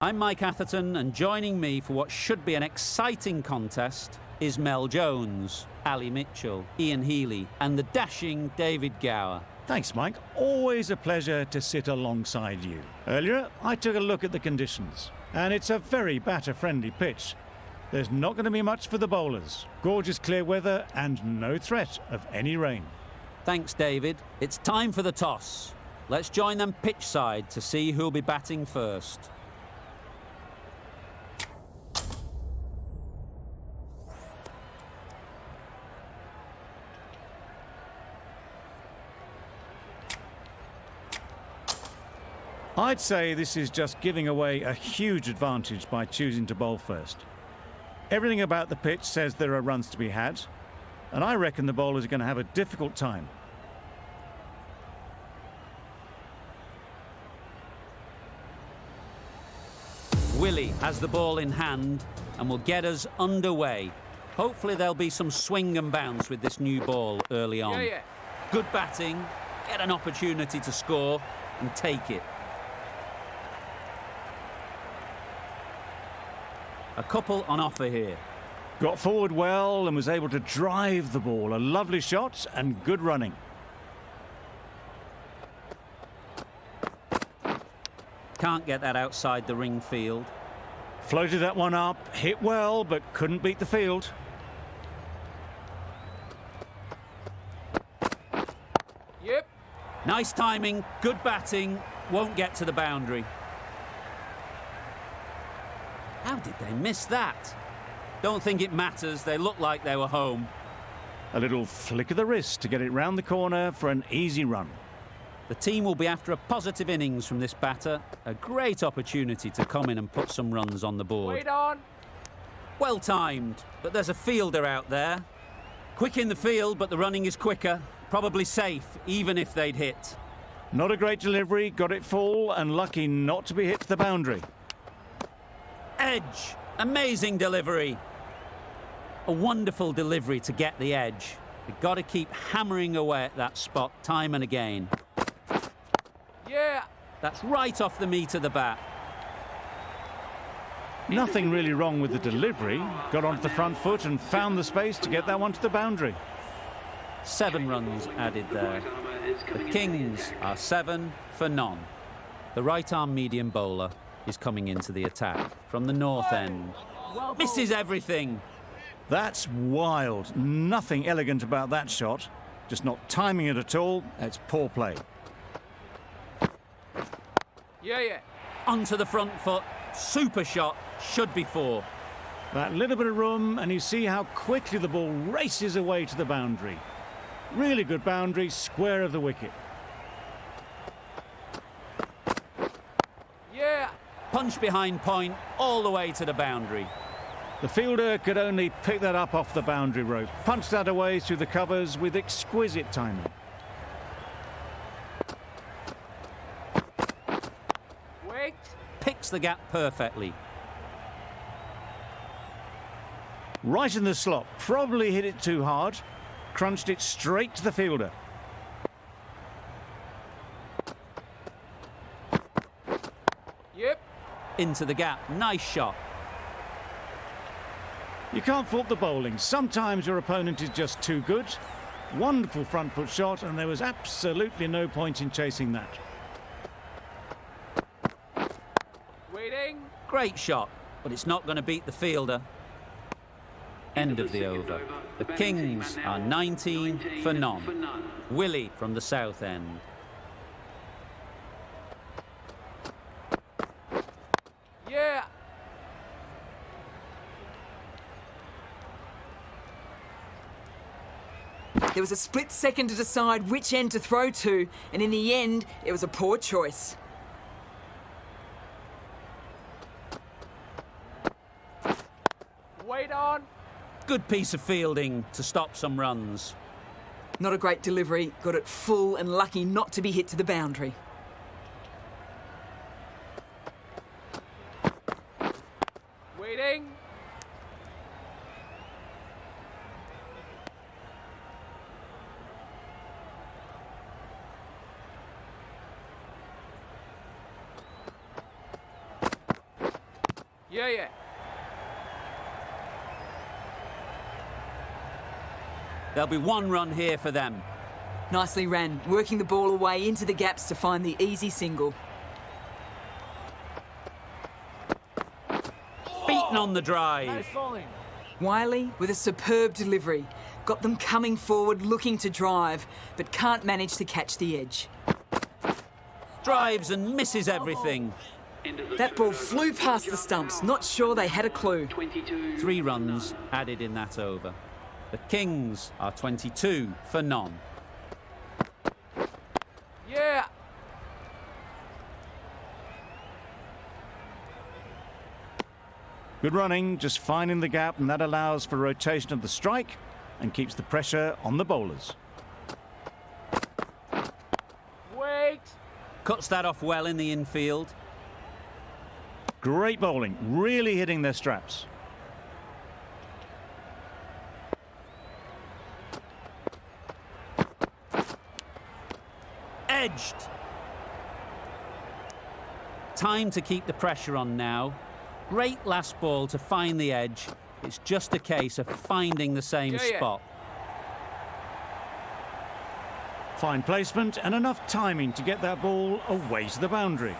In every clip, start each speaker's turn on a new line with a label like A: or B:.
A: I'm Mike Atherton, and joining me for what should be an exciting contest is Mel Jones, Ali Mitchell, Ian Healy and the dashing David Gower.
B: Thanks, Mike. Always a pleasure to sit alongside you. Earlier, I took a look at the conditions, and it's a very batter-friendly pitch. There's not going to be much for the bowlers. Gorgeous clear weather and no threat of any rain.
A: Thanks, David. It's time for the toss. Let's join them pitch side to see who'll be batting first.
B: I'd say this is just giving away a huge advantage by choosing to bowl first. Everything about the pitch says there are runs to be had, and I reckon the bowlers are going to have a difficult time.
A: Willie has the ball in hand and will get us underway. Hopefully there'll be some swing and bounce with this new ball early on. Good batting, get an opportunity to score and take it. A couple on offer here.
B: Got forward well and was able to drive the ball. A lovely shot and good running.
A: Can't get that outside the ring field.
B: Floated that one up, hit well, but couldn't beat the field.
C: Yep.
A: Nice timing, good batting, won't get to the boundary. How did they miss that? Don't think it matters, they look like they were home.
B: A little flick of the wrist to get it round the corner for an easy run.
A: The team will be after a positive innings from this batter. A great opportunity to come in and put some runs on the board.
C: Wait on.
A: Well timed, but there's a fielder out there. Quick in the field, but the running is quicker. Probably safe, even if they'd hit.
B: Not a great delivery, got it full and lucky not to be hit to the boundary.
A: Edge, amazing delivery. A wonderful delivery to get the edge. We've got to keep hammering away at that spot time and again.
C: Yeah.
A: That's right off the meat of the bat.
B: Nothing really wrong with the delivery. Got onto the front foot and found the space to get that one to the boundary.
A: 7 runs added there. The Kings are 7 for none. The right-arm medium bowler is coming into the attack from the north end. Misses everything.
B: That's wild. Nothing elegant about that shot. Just not timing it at all. It's poor play.
C: Yeah.
A: Onto the front foot. Super shot. Should be 4.
B: That little bit of room, and you see how quickly the ball races away to the boundary. Really good boundary, square of the wicket.
C: Yeah.
A: Punch behind point, all the way to the boundary.
B: The fielder could only pick that up off the boundary rope. Punched that away through the covers with exquisite timing.
C: Wait.
A: Picks the gap perfectly.
B: Right in the slot. Probably hit it too hard. Crunched it straight to the fielder.
C: Yep.
A: Into the gap. Nice shot.
B: You can't fault the bowling. Sometimes your opponent is just too good. Wonderful front foot shot, and there was absolutely no point in chasing that.
C: Waiting.
A: Great shot, but it's not going to beat the fielder. End of the over. The Kings are 19 for none. Willie from the south end.
C: Yeah.
D: There was a split second to decide which end to throw to, and in the end, it was a poor choice.
C: Wait on.
A: Good piece of fielding to stop some runs.
D: Not a great delivery, got it full and lucky not to be hit to the boundary.
C: Waiting. Yeah.
A: There'll be one run here for them.
D: Nicely ran, working the ball away into the gaps to find the easy single.
A: Beaten on the drive.
C: Nice bowling.
D: Wiley with a superb delivery. Got them coming forward looking to drive, but can't manage to catch the edge.
A: Drives and misses everything.
D: That ball flew past the stumps, not sure they had a clue.
A: 3 runs added in that over. The Kings are 22 for none.
C: Yeah.
B: Good running, just finding the gap, and that allows for rotation of the strike and keeps the pressure on the bowlers.
C: Wait.
A: Cuts that off well in the infield.
B: Great bowling, really hitting their straps.
A: Edged. Time to keep the pressure on now. Great last ball to find the edge. It's just a case of finding the same spot.
B: Fine placement and enough timing to get that ball away to the boundary.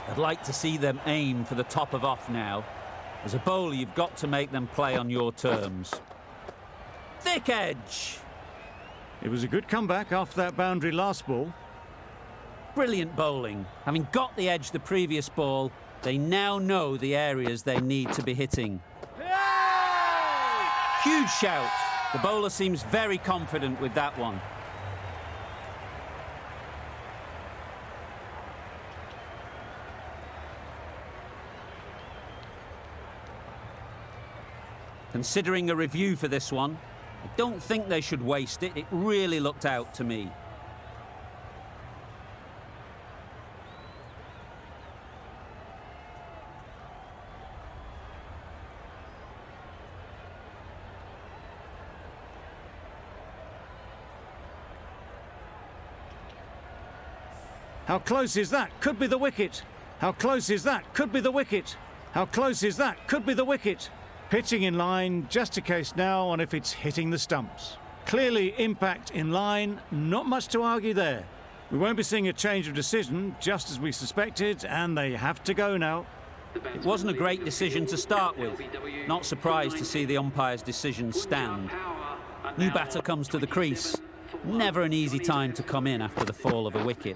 A: I'd like to see them aim for the top of off now. As a bowler, you've got to make them play on your terms. Thick edge.
B: It was a good comeback after that boundary last ball.
A: Brilliant bowling. Having got the edge the previous ball, they now know the areas they need to be hitting. Huge shout. The bowler seems very confident with that one. Considering a review for this one, I don't think they should waste it. It really looked out to me.
B: How close is that? Could be the wicket. How close is that? Could be the wicket. How close is that? Could be the wicket. Pitching in line, just a case now on if it's hitting the stumps. Clearly impact in line, not much to argue there. We won't be seeing a change of decision, just as we suspected, and they have to go now.
A: It wasn't a great decision to start with. Not surprised to see the umpire's decision stand. New batter comes to the crease. Never an easy time to come in after the fall of a wicket.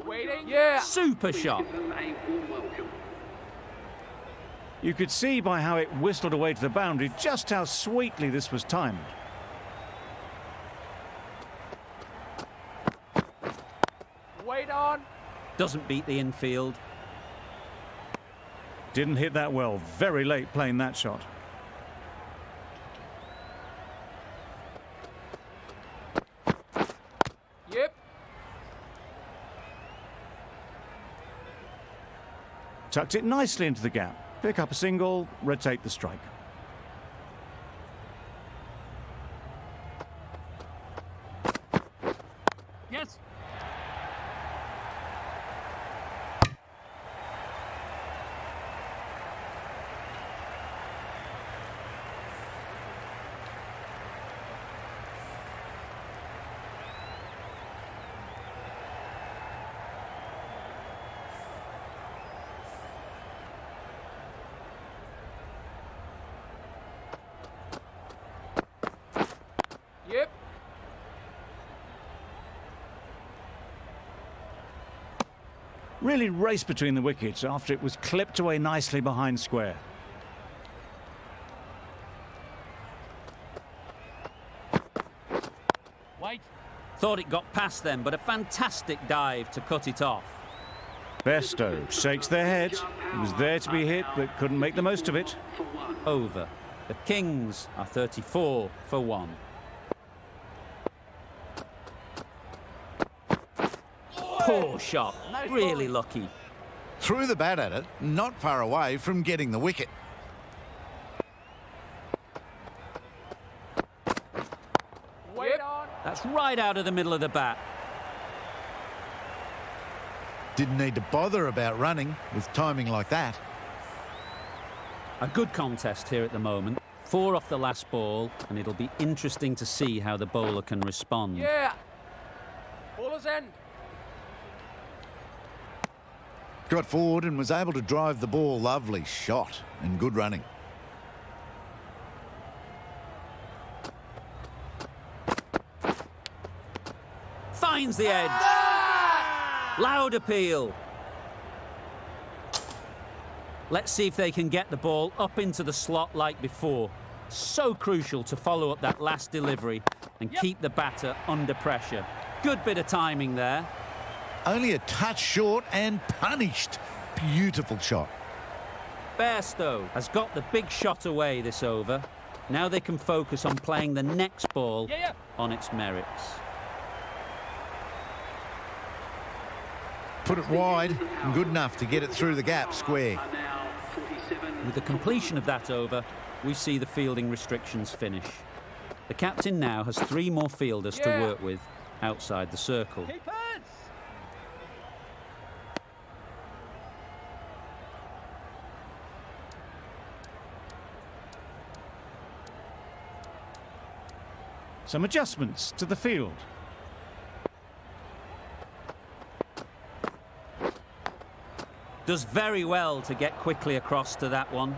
C: Waiting. Yeah.
A: Super shot.
B: You could see by how it whistled away to the boundary just how sweetly this was timed.
C: Wait on.
A: Doesn't beat the infield.
B: Didn't hit that well. Very late playing that shot.
C: Yep.
B: Tucked it nicely into the gap. Pick up a single, rotate the strike.
C: Yes. Yep.
B: Really raced between the wickets after it was clipped away nicely behind square.
C: Wait.
A: Thought it got past them, but a fantastic dive to cut it off.
B: Besto shakes their head. It was there to be hit, but couldn't make the most of it.
A: Over. The Kings are 34 for 1. Poor shot. Really lucky.
E: Threw the bat at it, not far away from getting the wicket.
C: Wait on.
A: That's right out of the middle of the bat.
E: Didn't need to bother about running with timing like that.
A: A good contest here at the moment. 4 off the last ball, and it'll be interesting to see how the bowler can respond.
C: Yeah. Bowler's end.
E: Got forward and was able to drive the ball. Lovely shot and good running.
A: Finds the edge. Loud appeal. Let's see if they can get the ball up into the slot like before. So crucial to follow up that last delivery and keep the batter under pressure. Good bit of timing there.
E: Only a touch short and punished. Beautiful shot.
A: Bairstow has got the big shot away this over. Now they can focus on playing the next ball on its merits.
E: Put it wide and good enough to get it through the gap square.
A: With the completion of that over, we see the fielding restrictions finish. The captain now has 3 more fielders to work with outside the circle.
B: Some adjustments to the field.
A: Does very well to get quickly across to that one.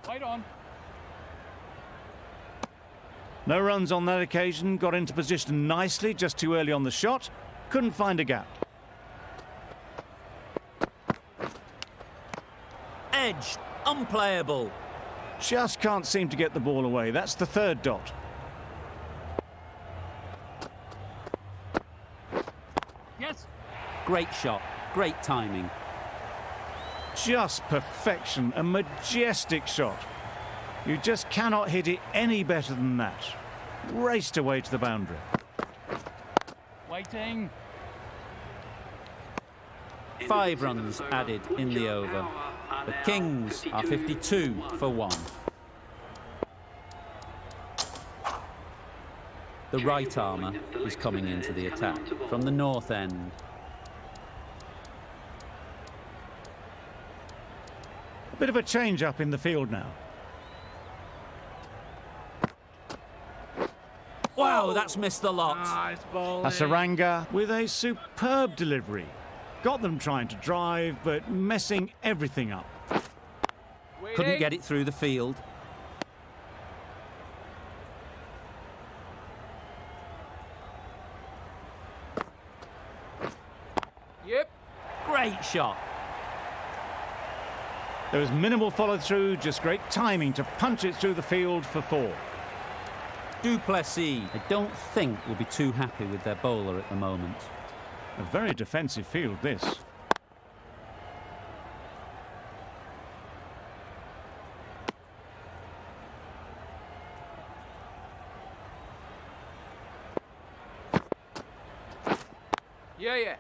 C: Right on.
B: No runs on that occasion. Got into position nicely, just too early on the shot. Couldn't find a gap.
A: Edge, unplayable.
B: Just can't seem to get the ball away. That's the 3rd dot.
C: Yes.
A: Great shot, great timing.
B: Just perfection, a majestic shot. You just cannot hit it any better than that. Raced away to the boundary.
C: Waiting.
A: 5 runs added in the over. The Kings are 52 for 1. The right armour is coming into the attack from the north end.
B: A bit of a change up in the field now.
A: Wow, that's missed the lot.
C: Nice ball.
B: A Saranga with a superb delivery. Got them trying to drive, but messing everything up.
A: Couldn't get it through the field.
C: Yep.
A: Great shot.
B: There was minimal follow-through, just great timing to punch it through the field for 4.
A: Duplessis, I don't think will be too happy with their bowler at the moment.
B: A very defensive field, this.
C: Yeah.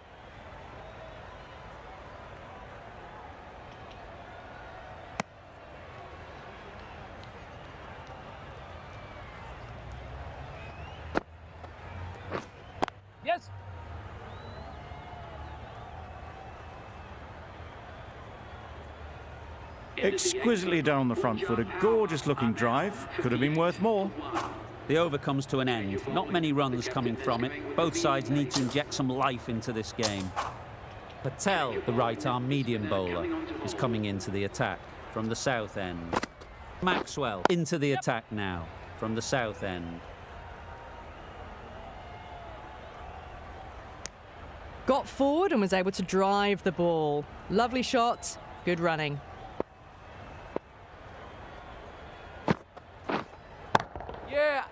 C: Yes.
B: Exquisitely done on the front foot. A gorgeous looking drive. Could have been worth more.
A: The over comes to an end. Not many runs coming from it. Both sides need to inject some life into this game. Pateal, the right-arm medium bowler, is coming into the attack from the south end. Maxwell into the attack now from the south end.
F: Got forward and was able to drive the ball. Lovely shot, good running.
C: Yeah.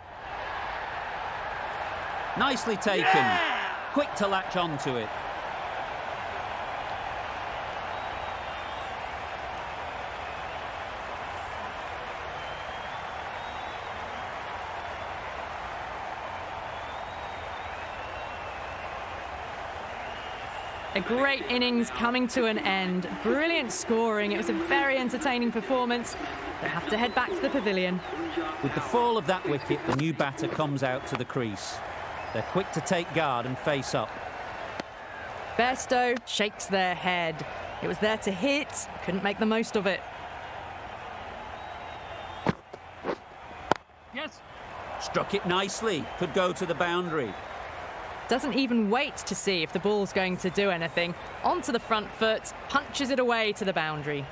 A: Nicely taken. Quick to latch onto it.
F: A great innings coming to an end. Brilliant scoring. It was a very entertaining performance. They have to head back to the pavilion.
A: With the fall of that wicket, the new batter comes out to the crease. They're quick to take guard and face up.
F: Bairstow shakes their head. It was there to hit, couldn't make the most of it.
C: Yes.
A: Struck it nicely, could go to the boundary.
F: Doesn't even wait to see if the ball's going to do anything. Onto the front foot, punches it away to the boundary.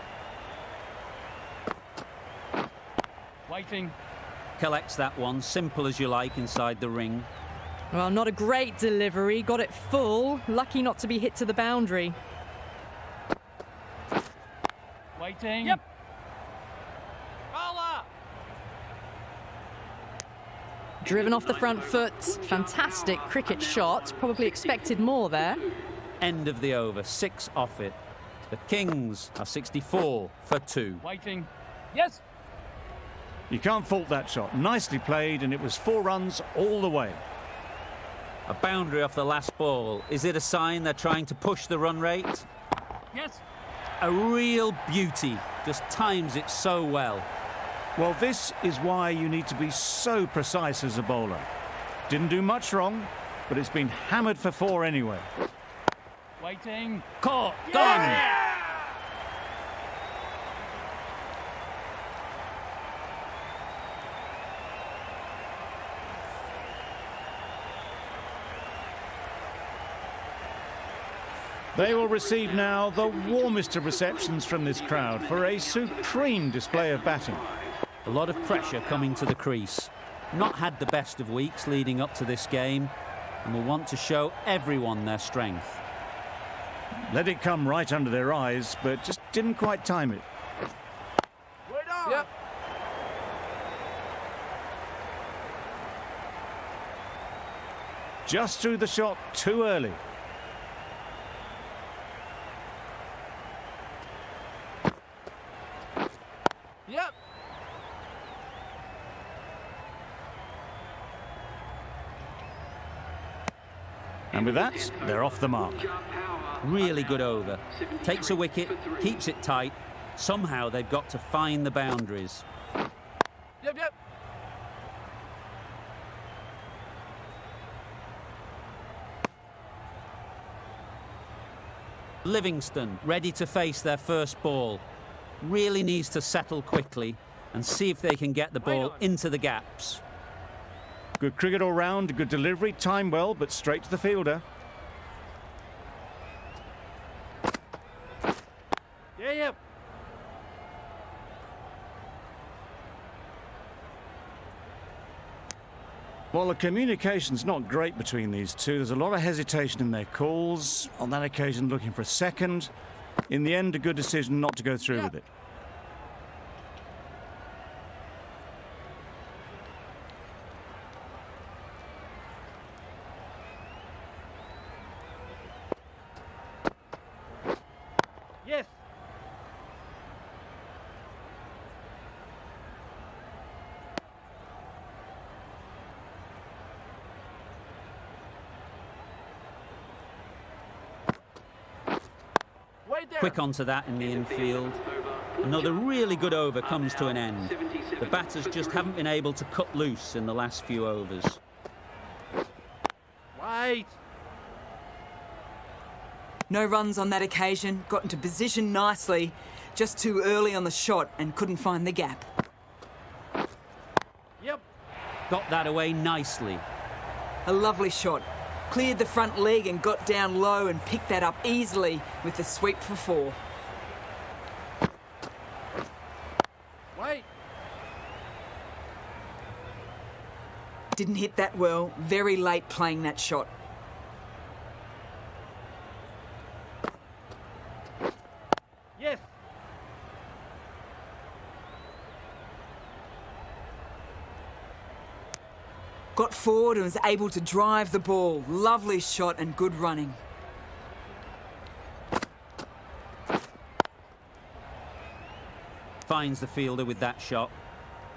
C: Waiting.
A: Collects that one, simple as you like, inside the ring.
F: Well, not a great delivery, got it full. Lucky not to be hit to the boundary.
C: Waiting. Yep. Bowler.
F: Driven off the front foot. Fantastic cricket shot. Probably expected more there.
A: End of the over, 6 off it. The Kings are 64 for 2.
C: Waiting. Yes.
B: You can't fault that shot. Nicely played, and it was 4 runs all the way.
A: A boundary off the last ball. Is it a sign they're trying to push the run rate?
C: Yes.
A: A real beauty. Just times it so well.
B: Well, this is why you need to be so precise as a bowler. Didn't do much wrong, but it's been hammered for 4 anyway.
C: Waiting.
A: Caught. Gone.
C: Yeah!
B: They will receive now the warmest of receptions from this crowd for a supreme display of batting.
A: A lot of pressure coming to the crease. Not had the best of weeks leading up to this game, and will want to show everyone their strength.
B: Let it come right under their eyes, but just didn't quite time it.
C: Wait on. Yep.
B: Just threw the shot too early.
C: Yep.
B: And with that, they're off the mark.
A: Really good over. Takes a wicket, keeps it tight. Somehow they've got to find the boundaries.
C: Yep, yep.
A: Livingston ready to face their first ball. Really needs to settle quickly and see if they can get the ball into the gaps.
B: Good cricket all round, good delivery, timed well, but straight to the fielder.
C: Yeah, yep.
B: Well, the communication's not great between these two. There's a lot of hesitation in their calls. On that occasion, looking for a second. In the end, a good decision not to go through with it.
C: Yes. Wait there.
A: Quick onto that in the infield. Another really good over comes to an end. The batters just haven't been able to cut loose in the last few overs.
C: Wait.
D: No runs on that occasion, got into position nicely, just too early on the shot and couldn't find the gap.
C: Yep.
A: Got that away nicely.
D: A lovely shot. Cleared the front leg and got down low and picked that up easily with the sweep for 4.
C: Wait.
D: Didn't hit that well, very late playing that shot.
C: Yes.
D: Got forward and was able to drive the ball. Lovely shot and good running.
A: Finds the fielder with that shot.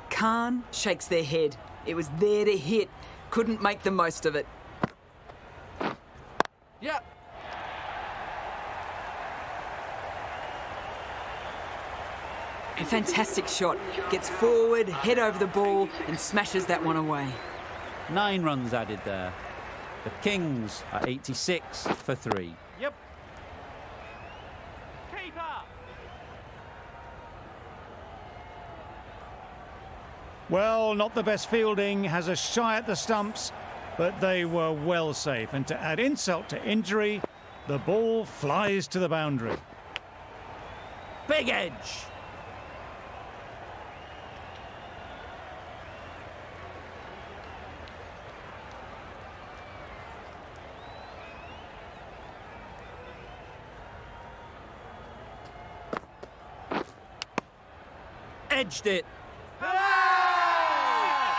D: Khan shakes their head. It was there to hit. Couldn't make the most of it.
C: Yep.
D: A fantastic shot. Gets forward, head over the ball and smashes that one away.
A: 9 runs added there. The Kings are 86 for 3.
C: Yep. Keeper.
B: Well, not the best fielding, has a shy at the stumps, but they were well safe. And to add insult to injury, the ball flies to the boundary.
A: Big edge. Edged it.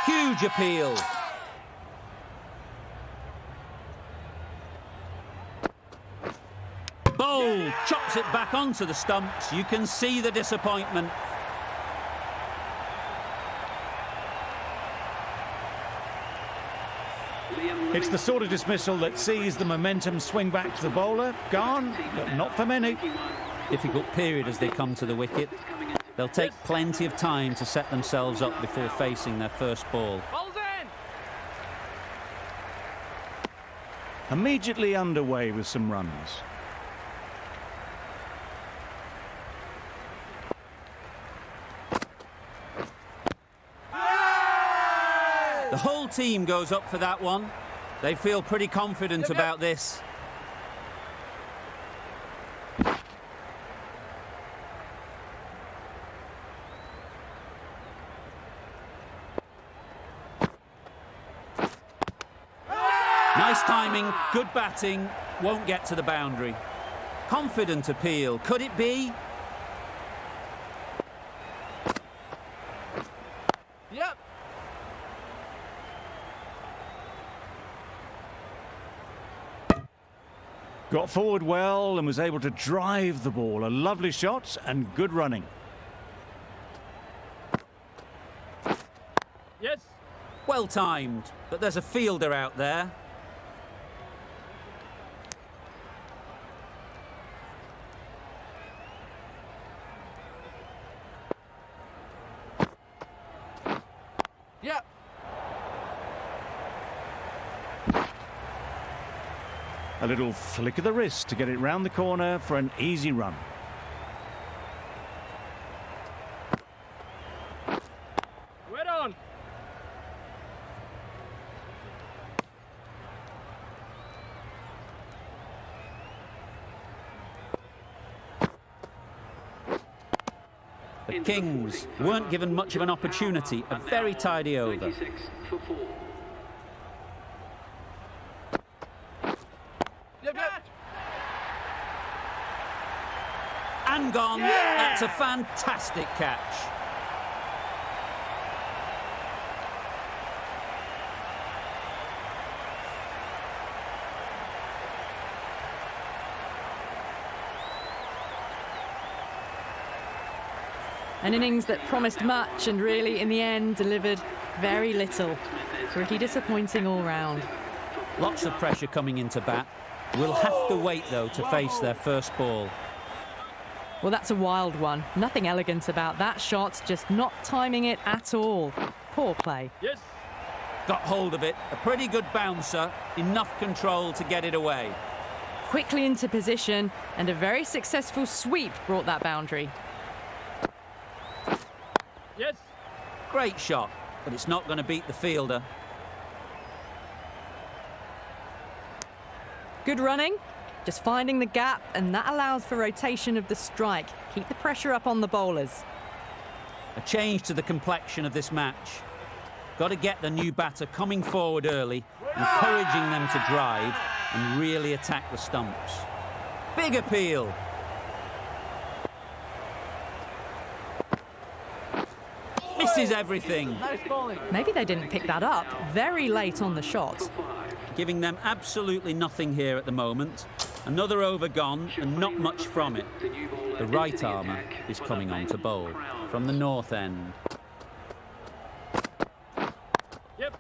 A: Huge appeal. Bowl chops it back onto the stumps. You can see the disappointment.
B: It's the sort of dismissal that sees the momentum swing back to the bowler. Gone, but not for many.
A: Difficult period as they come to the wicket. They'll take plenty of time to set themselves up before facing their first ball.
C: Ball's in.
B: Immediately underway with some runs.
A: The whole team goes up for that one. They feel pretty confident about this. Nice timing, good batting, won't get to the boundary. Confident appeal, could it be?
C: Yep.
B: Got forward well and was able to drive the ball. A lovely shot and good running.
C: Yes.
A: Well timed, but there's a fielder out there.
C: Yep.
B: A little flick of the wrist to get it round the corner for an easy run.
C: Right on.
A: The Kings weren't given much of an opportunity. A very tidy over.
C: Yep. Yep.
A: And gone.
C: Yeah!
A: That's a fantastic catch.
F: An innings that promised much and really, in the end, delivered very little. Pretty disappointing all round.
A: Lots of pressure coming into bat. Will have to wait, though, to face their first ball.
F: Well, that's a wild one. Nothing elegant about that shot, just not timing it at all. Poor play.
C: Yes.
A: Got hold of it. A pretty good bouncer. Enough control to get it away.
F: Quickly into position, and a very successful sweep brought that boundary.
C: Yes.
A: Great shot, but it's not going to beat the fielder.
F: Good running, just finding the gap, and that allows for rotation of the strike. Keep the pressure up on the bowlers.
A: A change to the complexion of this match. Got to get the new batter coming forward early, encouraging them to drive and really attack the stumps. Big appeal. Misses everything.
C: Nice bowling.
F: Maybe they didn't pick that up very late on the shot.
A: Giving them absolutely nothing here at the moment. Another over gone and not much from it. The right armour is coming on to bowl from the north end.
C: Yep.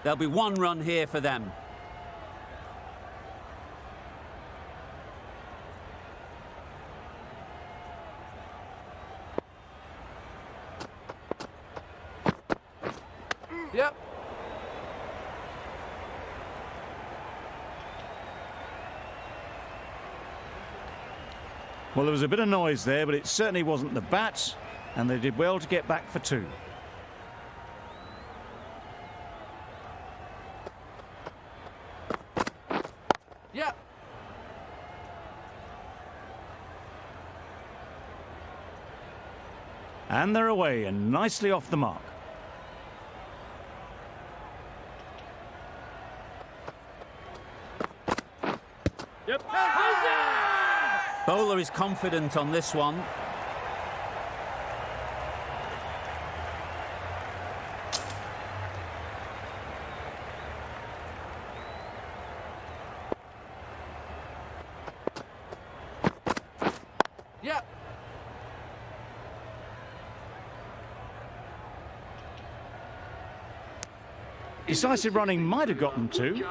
A: There'll be one run here for them.
C: Yep.
B: Well, there was a bit of noise there, but it certainly wasn't the bats, and they did well to get back for 2.
C: Yep.
B: And they're away and nicely off the mark.
C: Yep.
A: Bowler is confident on this one.
C: Yep.
B: Decisive running might have got them 2.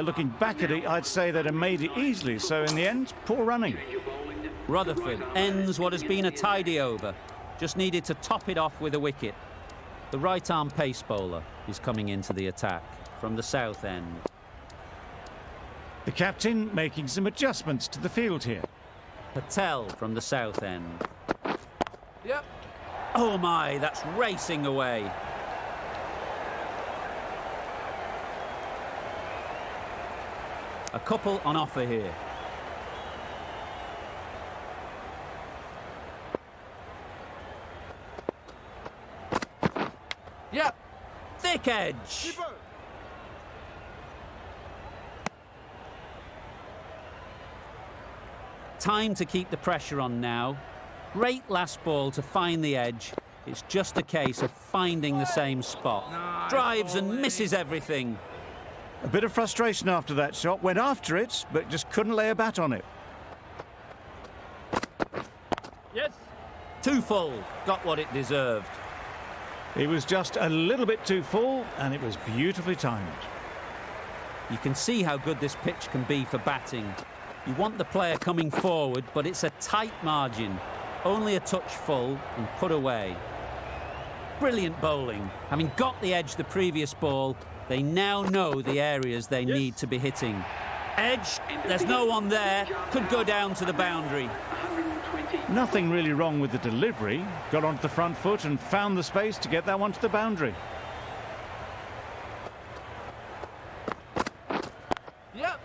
B: Looking back at it, I'd say they'd have made it easily. So in the end, poor running.
A: Rutherford ends what has been a tidy over. Just needed to top it off with a wicket. The right-arm pace bowler is coming into the attack from the south end.
B: The captain making some adjustments to the field here.
A: Pateal from the south end.
C: Yep.
A: Oh my, that's racing away. A couple on offer here.
C: Yep.
A: Thick edge. Time to keep the pressure on now. Great last ball to find the edge. It's just a case of finding the same spot. Drives and misses everything.
B: A bit of frustration after that shot. Went after it, but just couldn't lay a bat on it.
C: Yes.
A: Too full. Got what it deserved.
B: It was just a little bit too full, and it was beautifully timed.
A: You can see how good this pitch can be for batting. You want the player coming forward, but it's a tight margin. Only a touch full and put away. Brilliant bowling. Having got the edge the previous ball, they now know the areas they need to be hitting. Edge, there's no one there. Could go down to the boundary.
B: Nothing really wrong with the delivery. Got onto the front foot and found the space to get that one to the boundary.
C: Yep.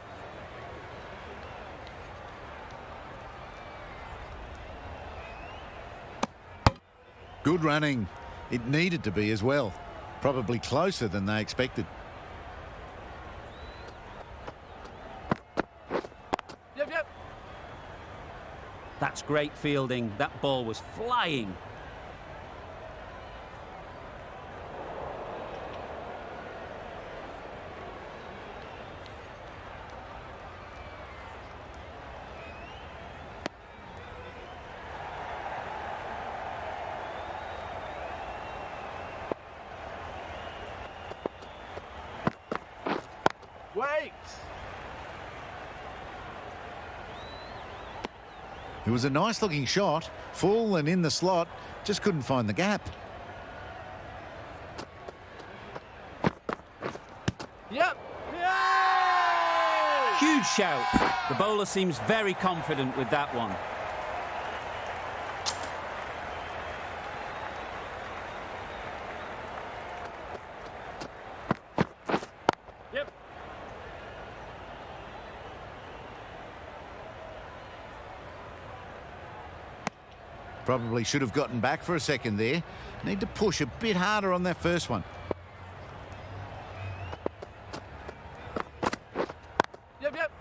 E: Good running. It needed to be as well. Probably closer than they expected.
C: Yep, yep.
A: That's great fielding. That ball was flying.
C: Wait.
E: It was a nice looking shot, full and in the slot, just couldn't find the gap.
C: Yep. Yay!
A: Huge shout. The bowler seems very confident with that one.
C: Yep.
E: Probably should have gotten back for a second there. Need to push a bit harder on that first one.
C: Yep, yep.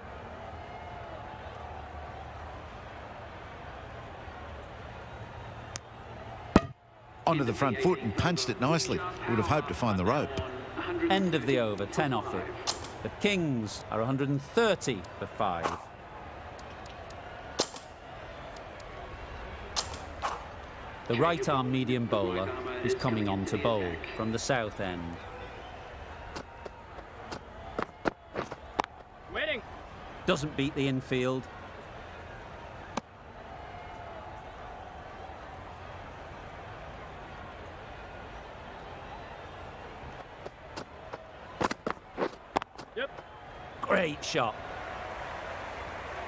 E: Onto the front foot and punched it nicely. Would have hoped to find the rope.
A: End of the over, 10 off it. The Kings are 130 for 5. The right-arm medium bowler is coming on to bowl from the south end. Doesn't beat the infield.
C: Yep.
A: Great shot.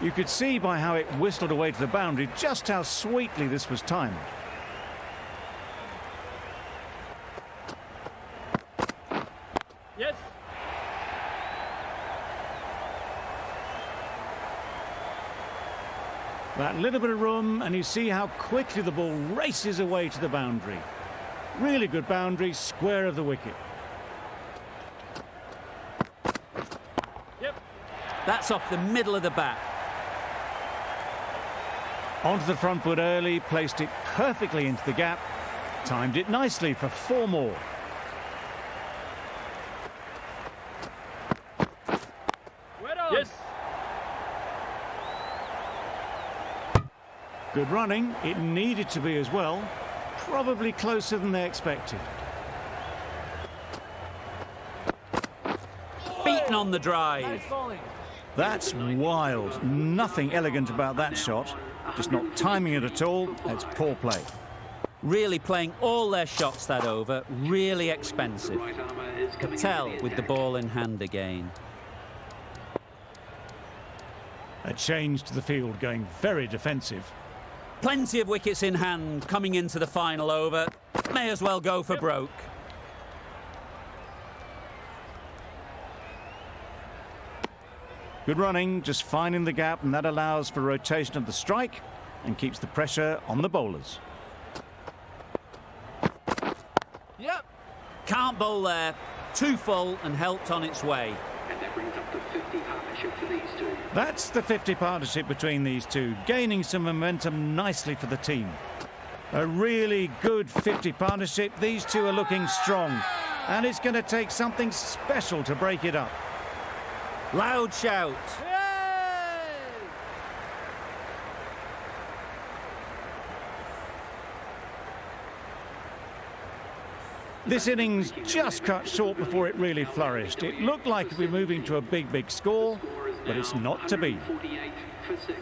B: You could see by how it whistled away to the boundary just how sweetly this was timed.
C: Yes.
B: That little bit of room, and you see how quickly the ball races away to the boundary. Really good boundary, square of the wicket.
C: Yep.
A: That's off the middle of the bat.
B: Onto the front foot early, placed it perfectly into the gap. Timed it nicely for 4 more.
C: Right on. Yes.
B: Good running. It needed to be as well. Probably closer than they expected.
A: Beaten on the drive.
C: Nice bowling.
B: That's wild. Nothing elegant about that shot. Just not timing it at all. It's poor play.
A: Really playing all their shots that over. Really expensive. Pateal with the ball in hand again.
B: A change to the field, going very defensive.
A: Plenty of wickets in hand coming into the final over. May as well go for broke.
B: Good running, just finding the gap, and that allows for rotation of the strike and keeps the pressure on the bowlers.
C: Yep.
A: Can't bowl there. Too full and helped on its way.
G: And that brings up the 50 partnership for these two.
B: That's the 50 partnership between these two, gaining some momentum nicely for the team. A really good 50 partnership. These two are looking strong, and it's going to take something special to break it up.
A: Loud shout.
C: Yay!
B: This innings just cut short before it really flourished. It looked like it would be moving to a big score, but it's not to be.
G: 48 for 6.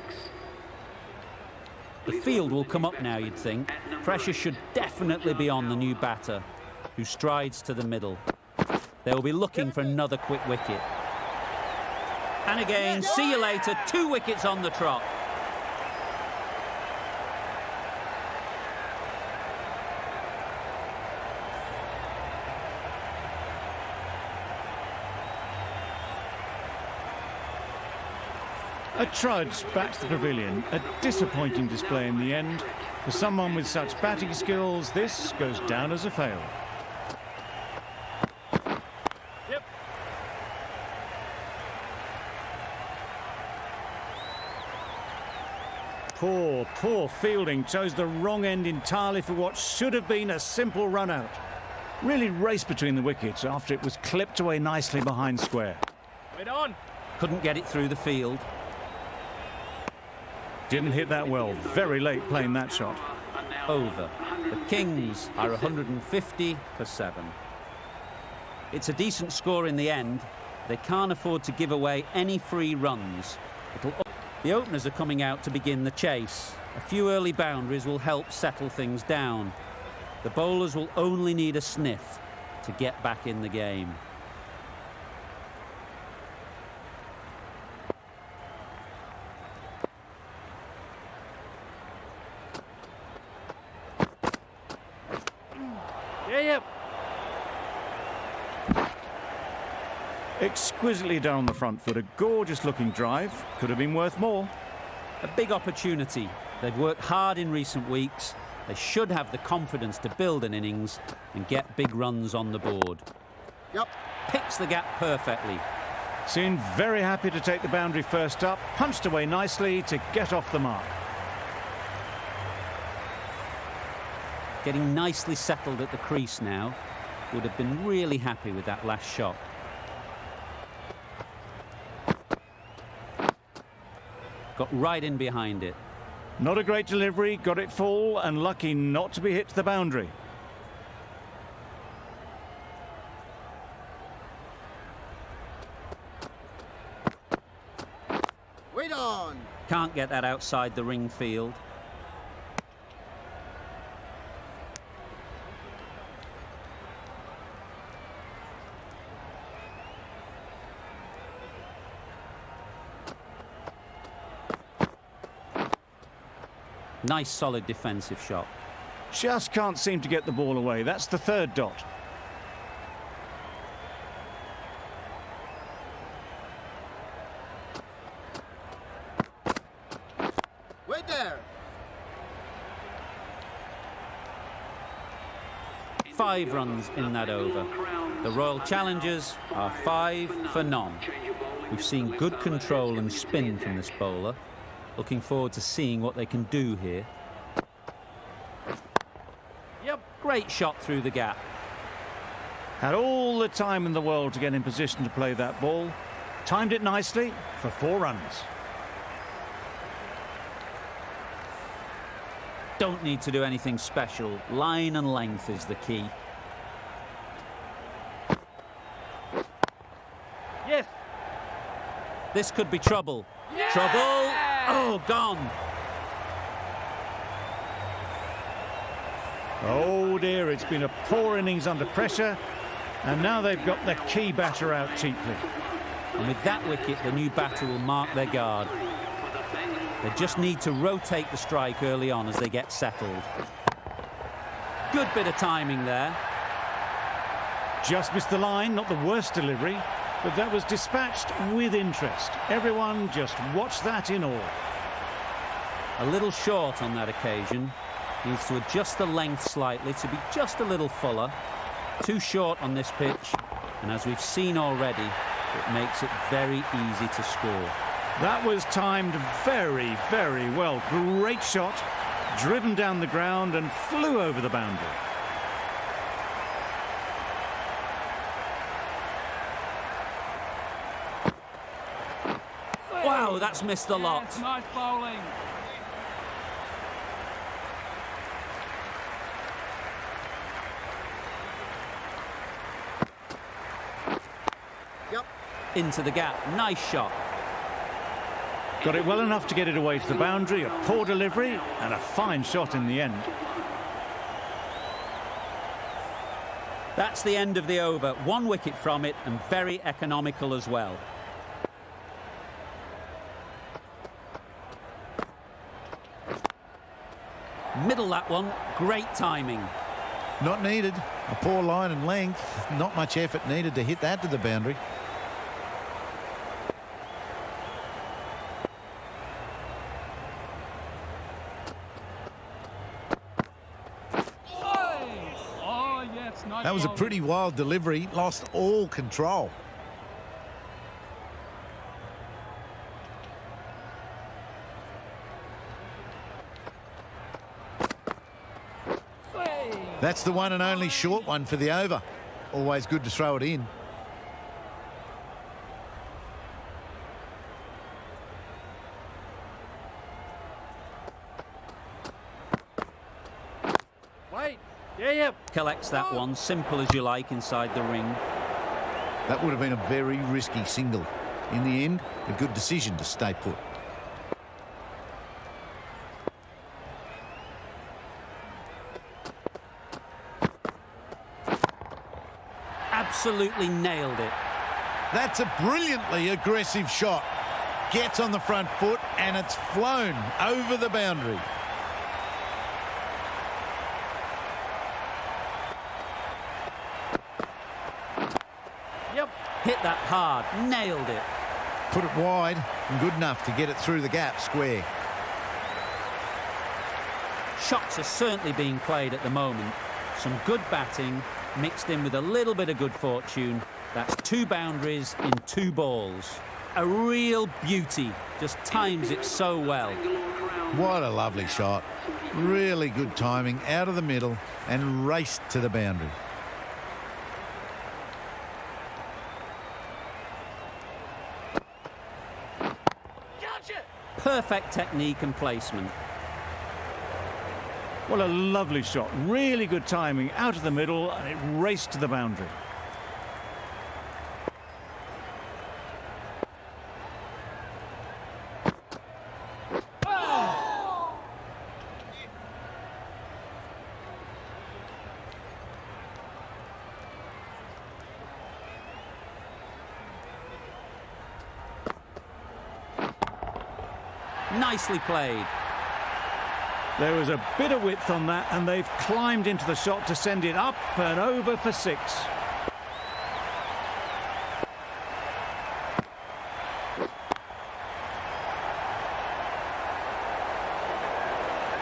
A: The field will come up now, you'd think. Pressure should definitely be on the new batter, who strides to the middle. They'll be looking for another quick wicket. And again, see you later, 2 wickets on the trot.
B: A trudge back to the pavilion. A disappointing display in the end. For someone with such batting skills, this goes down as a fail.
C: Yep.
B: Poor fielding. Chose the wrong end entirely for what should have been a simple run out. Really raced between the wickets after it was clipped away nicely behind square.
C: Right on.
A: Couldn't get it through the field.
B: Didn't hit that well. Very late playing that shot.
A: Over. The Kings are 150 for 7. It's a decent score in the end. They can't afford to give away any free runs. The openers are coming out to begin the chase. A few early boundaries will help settle things down. The bowlers will only need a sniff to get back in the game.
C: Yep.
B: Exquisitely down the front foot. A gorgeous looking drive. Could have been worth more.
A: A big opportunity. They've worked hard in recent weeks. They should have the confidence to build an innings and get big runs on the board.
E: Yep.
A: Picks the gap perfectly.
B: Seemed very happy to take the boundary first up. Punched away nicely to get off the mark.
A: Getting nicely settled at the crease now. Would have been really happy with that last shot. Got right in behind it.
B: Not a great delivery, got it full and lucky not to be hit to the boundary.
H: Straight on.
A: Can't get that outside the ring field. Nice solid defensive shot.
B: Just can't seem to get the ball away. That's the third dot.
H: Wait there.
A: 5 runs in that over. The Royal Challengers are 5 for none. We've seen good control and spin from this bowler. Looking forward to seeing what they can do here.
C: Yep.
A: Great shot through the gap.
B: Had all the time in the world to get in position to play that ball. Timed it nicely for 4 runs.
A: Don't need to do anything special. Line and length is the key.
C: Yes.
A: This could be trouble.
C: Yeah!
A: Trouble! Oh, gone.
B: Oh dear, it's been a poor innings under pressure, and now they've got their key batter out cheaply.
A: And with that wicket, the new batter will mark their guard. They just need to rotate the strike early on as they get settled. Good bit of timing there.
B: Just missed the line, not the worst delivery, but that was dispatched with interest. Everyone just watched that in awe.
A: A little short on that occasion. Needs to adjust the length slightly to be just a little fuller. Too short on this pitch, and as we've seen already, it makes it very easy to score.
B: That was timed very, very well. Great shot, driven down the ground and flew over the boundary.
A: Wow, that's missed a lot.
C: Yes, nice bowling.
H: Yep.
A: Into the gap. Nice shot.
B: Got it well enough to get it away to the boundary. A poor delivery and a fine shot in the end.
A: That's the end of the over. 1 wicket from it and very economical as well. Middle that one. Great timing.
E: Not needed. A poor line and length. Not much effort needed to hit that to the boundary.
C: Oh, yes, nice
E: That was a
C: bowling.
E: pretty wild delivery. Lost all control. That's the one and only short one for the over. Always good to throw it in.
C: Wait. Yeah.
A: Collects that one. Simple as you like inside the ring.
E: That would have been a very risky single. In the end, a good decision to stay put.
A: Absolutely nailed it.
E: That's a brilliantly aggressive shot. Gets on the front foot and it's flown over the boundary.
C: Yep.
A: Hit that hard. Nailed it.
E: Put it wide and good enough to get it through the gap square.
A: Shots are certainly being played at the moment. Some good batting mixed in with a little bit of good fortune. That's 2 boundaries in 2 balls. A real beauty. Just times it so well.
E: What a lovely shot. Really good timing out of the middle and raced to the boundary.
C: Gotcha.
A: Perfect technique and placement.
B: Well, a lovely shot. Really good timing out of the middle and it raced to the boundary.
A: Nicely played.
B: There was a bit of width on that, and they've climbed into the shot to send it up and over for 6.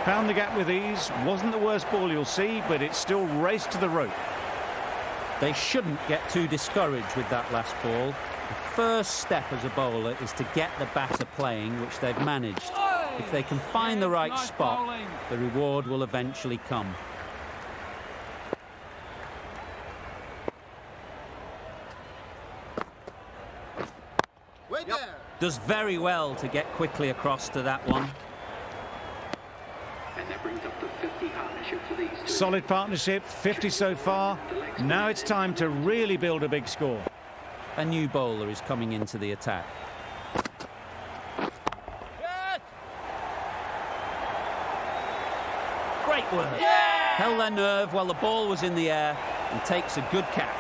B: Found the gap with ease. Wasn't the worst ball you'll see, but it still raced to the rope.
A: They shouldn't get too discouraged with that last ball. The first step as a bowler is to get the batter playing, which they've managed. If they can find the right spot, the reward will eventually come.
H: Wait there.
A: Does very well to get quickly across to that one.
G: And that brings up the 50 partnership for these two.
B: Solid partnership, 50 so far. Now it's time to really build a big score.
A: A new bowler is coming into the attack. Great work. Held their nerve while the ball was in the air and takes a good catch.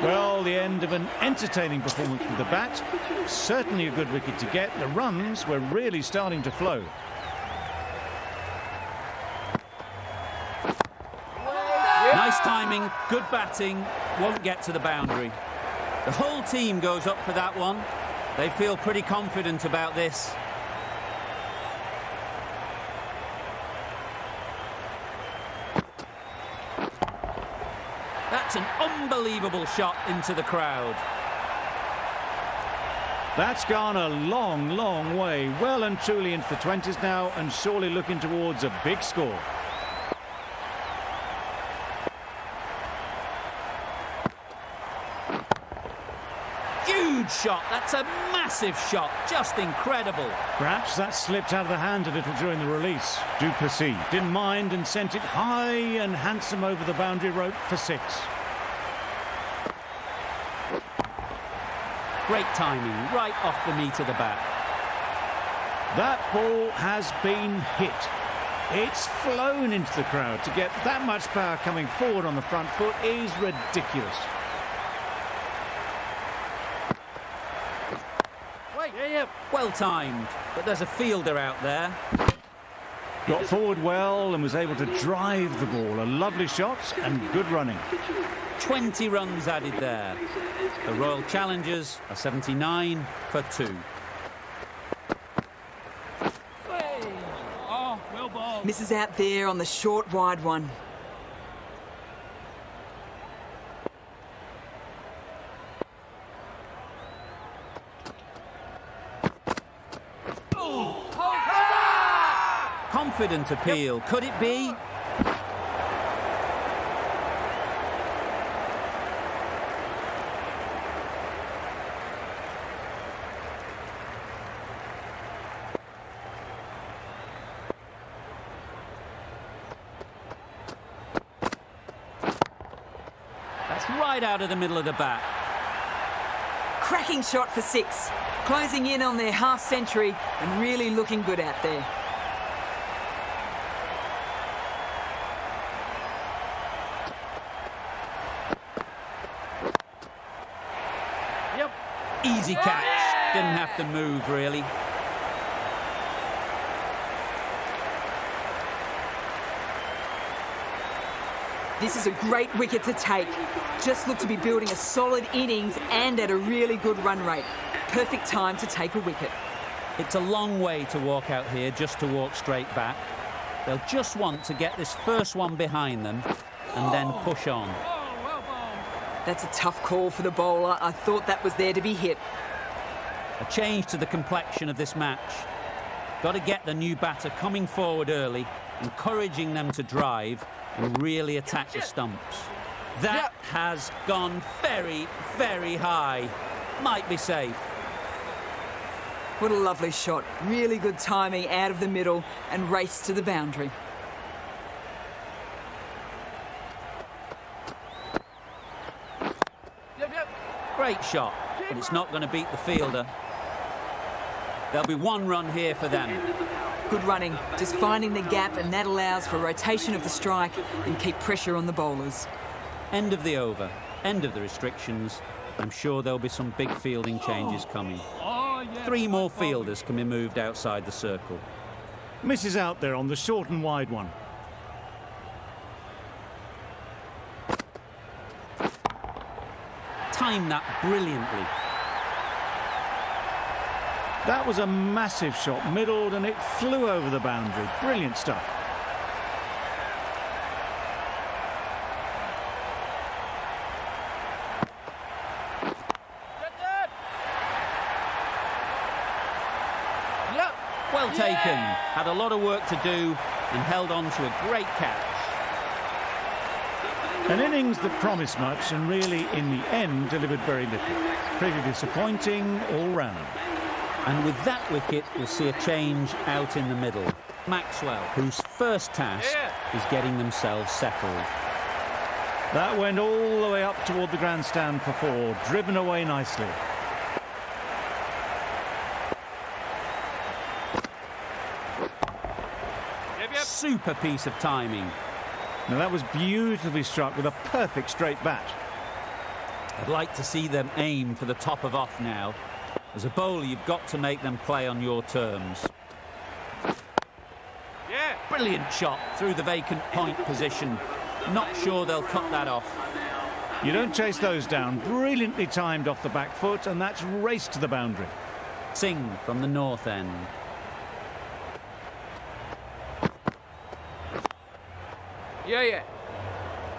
B: Well, the end of an entertaining performance with the bat. Certainly a good wicket to get. The runs were really starting to flow.
A: Nice timing, good batting, won't get to the boundary. The whole team goes up for that one. They feel pretty confident about this. That's an unbelievable shot into the crowd.
B: That's gone a long, long way. Well and truly into the 20s now, and surely looking towards a big score.
A: Huge shot, that's a massive shot, just incredible.
B: Perhaps that slipped out of the hand a little during the release. Duplessis didn't mind and sent it high and handsome over the boundary rope for 6.
A: Great timing, right off the meat of the bat.
B: That ball has been hit. It's flown into the crowd. To get that much power coming forward on the front foot is ridiculous.
A: Well timed, but there's a fielder out there.
B: Got forward well and was able to drive the ball. A lovely shot and good running.
A: 20 runs added there. The Royal Challengers are 79 for 2.
C: Oh, well bowled.
D: Misses out there on the short, wide one.
A: Confident appeal, could it be? That's right out of the middle of the bat.
D: Cracking shot for 6. Closing in on their half-century and really looking good out there.
A: Easy catch. Didn't have to move, really.
D: This is a great wicket to take. Just looked to be building a solid innings and at a really good run rate. Perfect time to take a wicket.
A: It's a long way to walk out here just to walk straight back. They'll just want to get this first one behind them and then push on.
D: That's a tough call for the bowler. I thought that was there to be hit.
A: A change to the complexion of this match. Got to get the new batter coming forward early, encouraging them to drive and really attack the stumps. That has gone very, very high. Might be safe.
D: What a lovely shot. Really good timing out of the middle and race to the boundary.
A: Great shot, but it's not going to beat the fielder. There'll be 1 run here for them.
D: Good running, just finding the gap, and that allows for rotation of the strike and keep pressure on the bowlers.
A: End of the over, end of the restrictions. I'm sure there'll be some big fielding changes coming.
C: Oh, yeah,
A: 3 more
C: fine bowling.
A: fielders can be moved outside the circle.
B: Misses out there on the short and wide one.
A: Timed that brilliantly.
B: That was a massive shot, middled, and it flew over the boundary. Brilliant stuff.
C: Get that. Yep.
A: Well taken. Had a lot of work to do and held on to a great catch.
B: An innings that promised much and really, in the end, delivered very little. Pretty disappointing all round.
A: And with that wicket, we'll see a change out in the middle. Maxwell, whose first task is getting themselves settled.
B: That went all the way up toward the grandstand for 4, driven away nicely.
A: Super piece of timing.
B: Now that was beautifully struck with a perfect straight bat.
A: I'd like to see them aim for the top of off now. As a bowler, you've got to make them play on your terms.
C: Yeah.
A: Brilliant shot through the vacant point position. Not sure they'll cut that off.
B: You don't chase those down. Brilliantly timed off the back foot, and that's raced to the boundary.
A: Singh from the north end.
C: Yeah.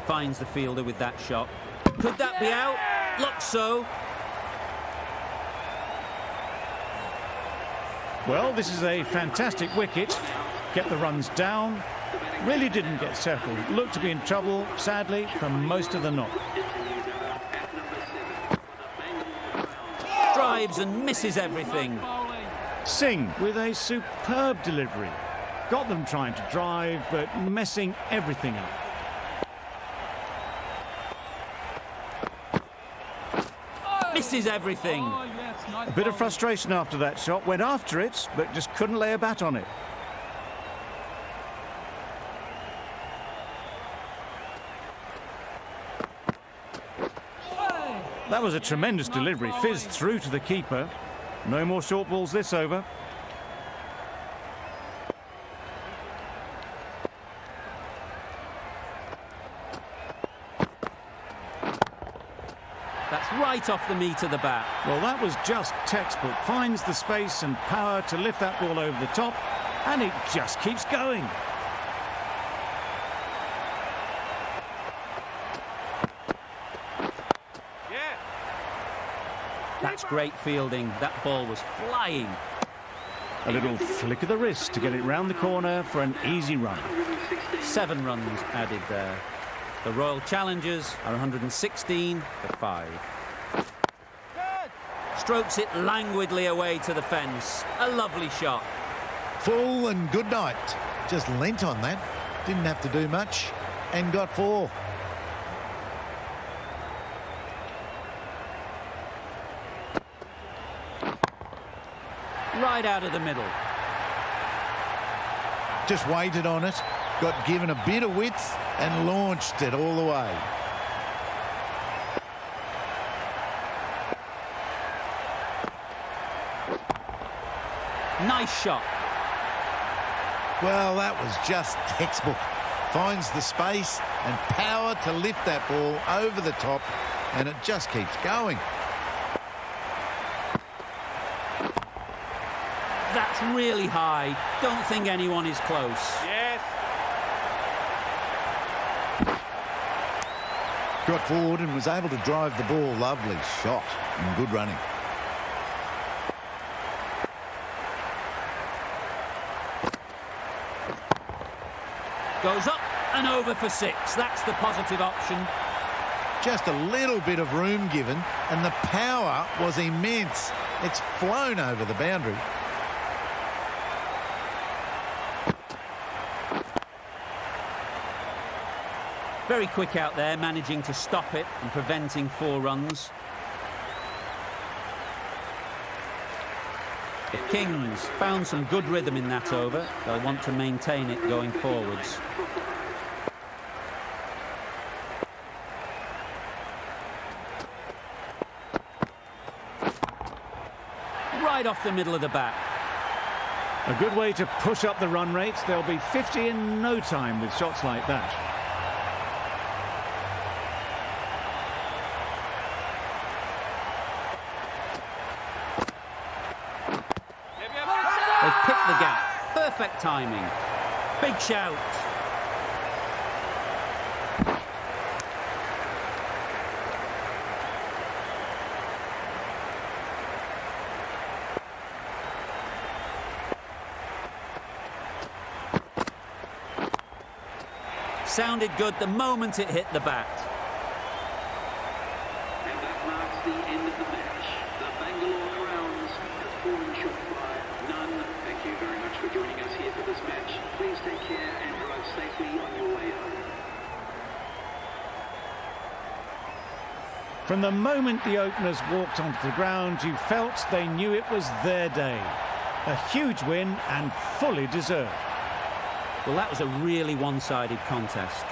A: Finds the fielder with that shot. Could that be out? Looks so.
B: Well, this is a fantastic wicket. Get the runs down. Really didn't get settled. Looked to be in trouble, sadly, for most of the knock.
A: Drives and misses everything.
B: Singh with a superb delivery. Got them trying to drive, but messing everything up.
A: Misses everything.
C: Oh, yes, nice
B: A bit of
C: bowling.
B: frustration after that shot. Went after it, but just couldn't lay a bat on it. That was a tremendous delivery. Fizzed through to the keeper. No more short balls this over.
A: That's right off the meat of the bat.
B: Well, that was just textbook. Finds the space and power to lift that ball over the top, and it just keeps going.
C: Yeah.
A: That's great fielding. That ball was flying.
B: A little flick of the wrist to get it round the corner for an easy run.
A: 7 runs added there. The Royal Challengers are 116 for 5. Strokes it languidly away to the fence. A lovely shot.
E: Full and good night. Just leant on that. Didn't have to do much and got 4.
A: Right out of the middle.
E: Just waited on it, got given a bit of width and launched it all the way.
A: Nice shot.
E: Well, that was just textbook. Finds the space and power to lift that ball over the top, and it just keeps going.
A: That's really high. Don't think anyone is close.
C: Yes.
E: Got forward and was able to drive the ball. Lovely shot and good running.
A: Goes up and over for 6. That's the positive option.
E: Just a little bit of room given, and the power was immense. It's flown over the boundary.
A: Very quick out there, managing to stop it and preventing 4 runs. The Kings found some good rhythm in that over. They'll want to maintain it going forwards. Right off the middle of the bat.
B: A good way to push up the run rate. They'll be 50 in no time with shots like that.
A: They've picked the gap. Perfect timing. Big shout. Sounded good the moment it hit the bat.
G: And that marks the end of the match. The Bangalore Crowns have fallen short by none. Thank you very much for joining us here for this match. Please take care and drive safely on your way home.
B: From the moment the openers walked onto the ground, you felt they knew it was their day. A huge win and fully deserved.
A: Well, that was a really one-sided contest.